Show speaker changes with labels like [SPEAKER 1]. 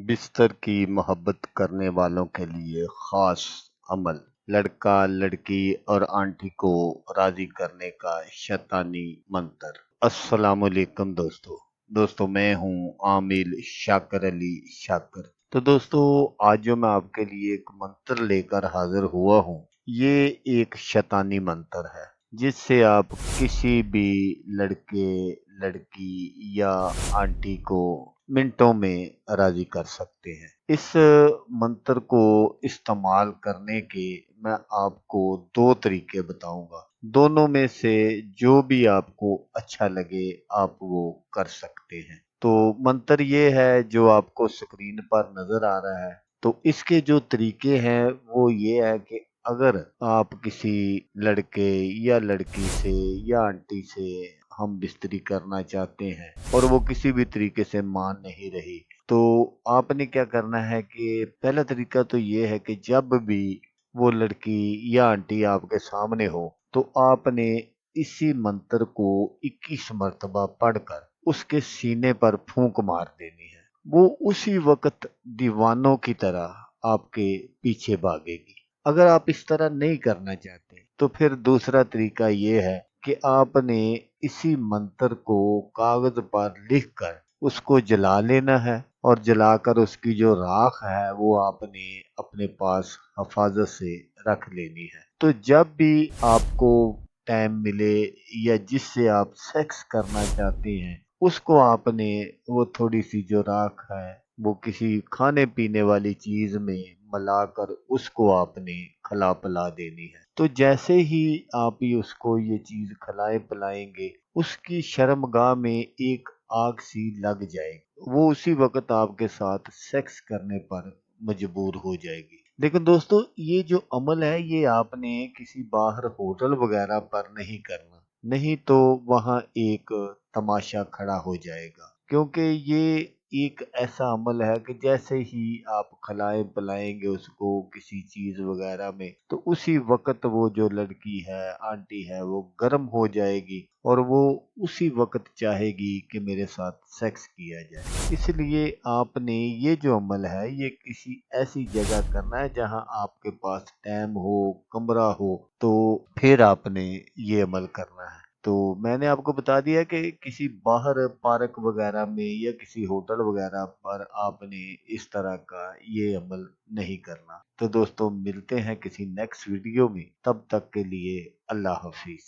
[SPEAKER 1] बिस्तर की मोहब्बत करने वालों के लिए खास अमल। लड़का लड़की और आंटी को राजी करने का शैतानी मंत्र। अस्सलाम वालेकुम दोस्तों मैं हूं आमिल शाकर अली शाकर। तो दोस्तों, आज जो मैं आपके लिए एक मंत्र लेकर हाजिर हुआ हूं, ये एक शैतानी मंत्र है जिससे आप किसी भी लड़के लड़की या आंटी को मिनटों में राजी कर सकते हैं। इस मंत्र को इस्तेमाल करने के मैं आपको दो तरीके बताऊंगा। दोनों में से जो भी आपको अच्छा लगे आप वो कर सकते हैं। तो मंत्र ये है जो आपको स्क्रीन पर नजर आ रहा है। तो इसके जो तरीके हैं वो ये है कि अगर आप किसी लड़के या लड़की से या आंटी से हम बिस्तरी करना चाहते हैं और वो किसी भी तरीके से मान नहीं रही, तो आपने क्या करना है कि पहला तरीका तो ये है कि जब भी वो लड़की या आंटी आपके सामने हो तो आपने इसी मंत्र को 21 मर्तबा पढ़कर उसके सीने पर फूंक मार देनी है। वो उसी वक्त दीवानों की तरह आपके पीछे भागेगी। अगर आप इस तरह नहीं करना चाहते तो फिर दूसरा तरीका ये है कि आपने इसी मंत्र को कागज पर लिखकर उसको जला लेना है और जलाकर उसकी जो राख है वो आपने अपने पास हिफाजत से रख लेनी है। तो जब भी आपको टाइम मिले या जिससे आप सेक्स करना चाहते हैं उसको आपने वो थोड़ी सी जो राख है वो किसी खाने पीने वाली चीज में मिलाकर उसको आपने खिला पिला देनी है। तो जैसे ही आप ही उसको ये चीज खिलाए पिलाएंगे उसकी शर्मगाह में एक आग सी लग जाएगी। वो उसी वक्त आपके साथ सेक्स करने पर मजबूर हो जाएगी। लेकिन दोस्तों, ये जो अमल है ये आपने किसी बाहर होटल वगैरह पर नहीं करना, नहीं तो वहाँ एक तमाशा खड़ा हो जाएगा। क्योंकि ये एक ऐसा अमल है कि जैसे ही आप खिलाए पिलाएंगे उसको किसी चीज वगैरह में तो उसी वक्त वो जो लड़की है आंटी है वो गर्म हो जाएगी और वो उसी वक्त चाहेगी कि मेरे साथ सेक्स किया जाए। इसलिए आपने ये जो अमल है ये किसी ऐसी जगह करना है जहां आपके पास टाइम हो, कमरा हो, तो फिर आपने ये अमल करना है। तो मैंने आपको बता दिया कि किसी बाहर पार्क वगैरह में या किसी होटल वगैरह पर आपने इस तरह का ये अमल नहीं करना। तो दोस्तों, मिलते हैं किसी नेक्स्ट वीडियो में, तब तक के लिए अल्लाह हाफिज।